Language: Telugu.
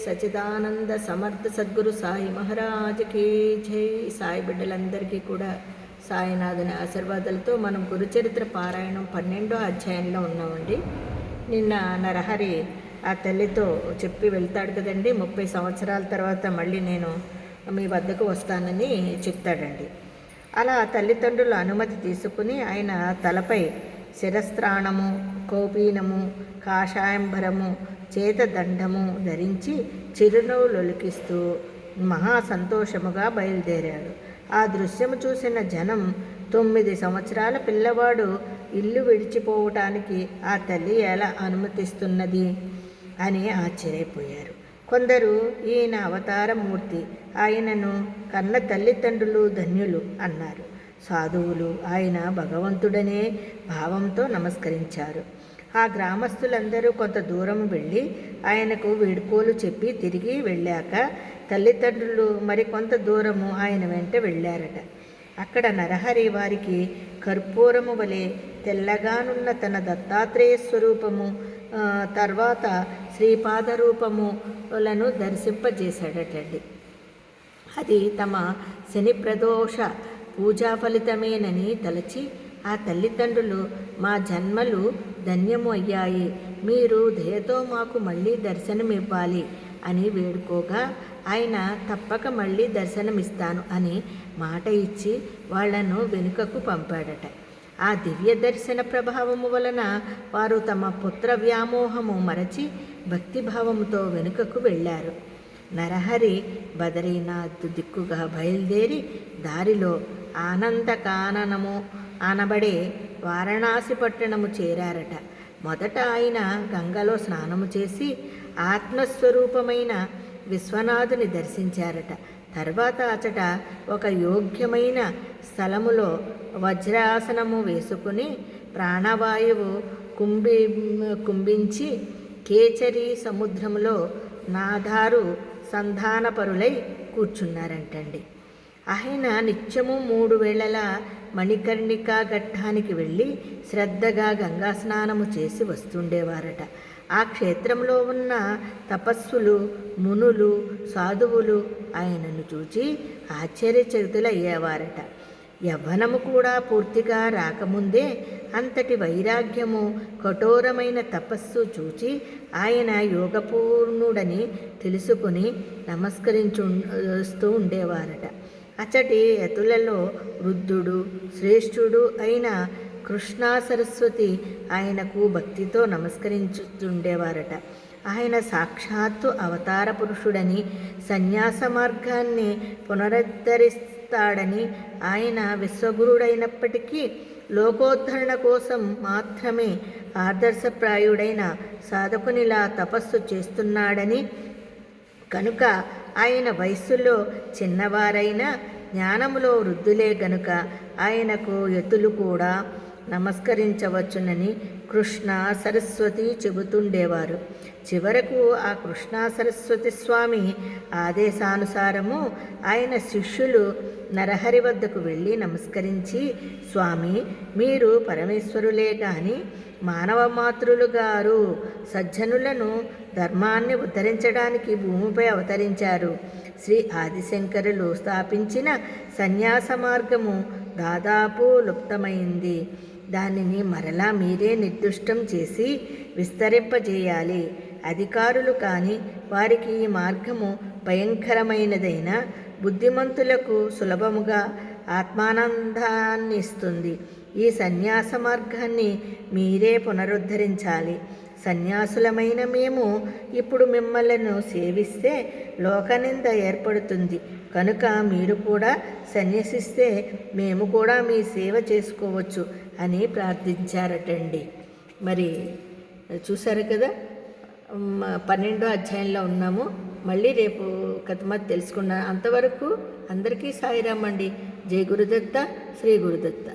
సచిదానంద సమర్థ సద్గురు సాయి మహారాజ్కి జై. సాయి బిడ్డలందరికీ కూడా సాయినాథుని ఆశీర్వాదాలతో మనం గురుచరిత్ర పారాయణం 12వ అధ్యాయంలో ఉన్నామండి. నిన్న నరహరి ఆ తల్లితో చెప్పి వెళ్తాడు కదండి, 30 సంవత్సరాల తర్వాత మళ్ళీ నేను మీ వద్దకు వస్తానని చెప్తాడండి. అలా తల్లిదండ్రుల అనుమతి తీసుకుని ఆయన తలపై శిరస్త్రాణము, కౌపీనము, కాషాయంబరము, చేతదండము ధరించి చిరునవ్వులొలికిస్తూ మహా సంతోషముగా బయలుదేరాడు. ఆ దృశ్యము చూసిన జనం 9 సంవత్సరాల పిల్లవాడు ఇల్లు విడిచిపోవటానికి ఆ తల్లి ఎలా అనుమతిస్తున్నది అని ఆశ్చర్యపోయారు. కొందరు ఈయన అవతారమూర్తి, ఆయనను కన్న తల్లిదండ్రులు ధన్యులు అన్నారు. సాధువులు ఆయన భగవంతుడనే భావంతో నమస్కరించారు. ఆ గ్రామస్తులందరూ కొంత దూరం వెళ్ళి ఆయనకు వీడ్కోలు చెప్పి తిరిగి వెళ్ళాక తల్లిదండ్రులు మరికొంత దూరము ఆయన వెంట వెళ్ళారట. అక్కడ నరహరి వారికి కర్పూరము వలె తెల్లగానున్న తన దత్తాత్రేయ స్వరూపము, తర్వాత శ్రీపాద రూపములను దర్శింపజేశాడటండి. అది తమ శని ప్రదోష పూజా ఫలితమేనని తలచి ఆ తల్లిదండ్రులు, మా జన్మలు ధన్యము అయ్యాయి, మీరు దయతో మాకు మళ్ళీ దర్శనమివ్వాలి అని వేడుకోగా ఆయన తప్పక మళ్ళీ దర్శనమిస్తాను అని మాట ఇచ్చి వాళ్లను వెనుకకు పంపాడట. ఆ దివ్య దర్శన ప్రభావము వలన వారు తమ పుత్ర వ్యామోహము మరచి భక్తిభావముతో వెనుకకు వెళ్ళారు. నరహరి బదరీనాథ్ దిక్కుగా బయలుదేరి దారిలో ఆనందకాననము అనబడే వారణాసి పట్టణము చేరారట. మొదట ఆయన గంగలో స్నానము చేసి ఆత్మస్వరూపమైన విశ్వనాథుని దర్శించారట. తర్వాత అచట ఒక యోగ్యమైన స్థలములో వజ్రాసనము వేసుకుని ప్రాణవాయువు కుంభించి కేచరి సముద్రములో నాదారు సంధానపరులై కూర్చున్నారంటండి. ఆయన నిత్యము 3 వేళలా మణికర్ణికా ఘట్టానికి వెళ్ళి శ్రద్ధగా గంగా స్నానము చేసి వస్తుండేవారట. ఆ క్షేత్రంలో ఉన్న తపస్సులు, మునులు, సాధువులు ఆయనను చూచి ఆశ్చర్యచకితులయ్యేవారట. యవ్వనము కూడా పూర్తిగా రాకముందే అంతటి వైరాగ్యము, కఠోరమైన తపస్సు చూచి ఆయన యోగపూర్ణుడని తెలుసుకుని నమస్కరించుస్తూ ఉండేవారట. అచ్చటి యతులలో వృద్ధుడు, శ్రేష్ఠుడు అయిన కృష్ణా సరస్వతి ఆయనకు భక్తితో నమస్కరించుతుండేవారట. ఆయన సాక్షాత్తు అవతార పురుషుడని, సన్యాస మార్గాన్ని పునరుద్ధరిస్తాడని, ఆయన విశ్వగురుడైనప్పటికీ లోకోద్ధరణ కోసం మాత్రమే ఆదర్శప్రాయుడైన సాధకునిలా తపస్సు చేస్తున్నాడని, కనుక ఆయన వయస్సులో చిన్నవారైన జ్ఞానములో వృద్ధులే గనుక ఆయనకు యతులు కూడా నమస్కరించవచ్చునని కృష్ణ సరస్వతి చెబుతుండేవారు. చివరకు ఆ కృష్ణా సరస్వతి స్వామి ఆదేశానుసారము ఆయన శిష్యులు నరహరి వద్దకు వెళ్ళి నమస్కరించి, స్వామి, మీరు పరమేశ్వరులే గాని మానవ మాతృలు గారు, సజ్జనులను ధర్మాన్ని ఉద్ధరించడానికి భూమిపై అవతరించారు. శ్రీ ఆదిశంకరులు స్థాపించిన సన్యాస మార్గము దాదాపు లుప్తమైంది. దానిని మరలా మీరే నిర్దిష్టం చేసి విస్తరింపజేయాలి. అధికారులు కానీ వారికి ఈ మార్గము భయంకరమైనదైన బుద్ధిమంతులకు సులభముగా ఆత్మానందాన్ని ఇస్తుంది. ఈ సన్యాస మార్గాన్ని మీరే పునరుద్ధరించాలి. సన్యాసులమైన మేము ఇప్పుడు మిమ్మల్ని సేవిస్తే లోకనింద ఏర్పడుతుంది. కనుక మీరు కూడా సన్యసిస్తే మేము కూడా మీ సేవ చేసుకోవచ్చు అని ప్రార్థించారటండి. మరి చూసారు కదా, 12వ అధ్యాయంలో ఉన్నాము. మళ్ళీ రేపు కథమతి తెలుసుకున్నాను. అంతవరకు అందరికీ సాయిరామ్ అండి. జై గురుదత్త, శ్రీ గురుదత్త.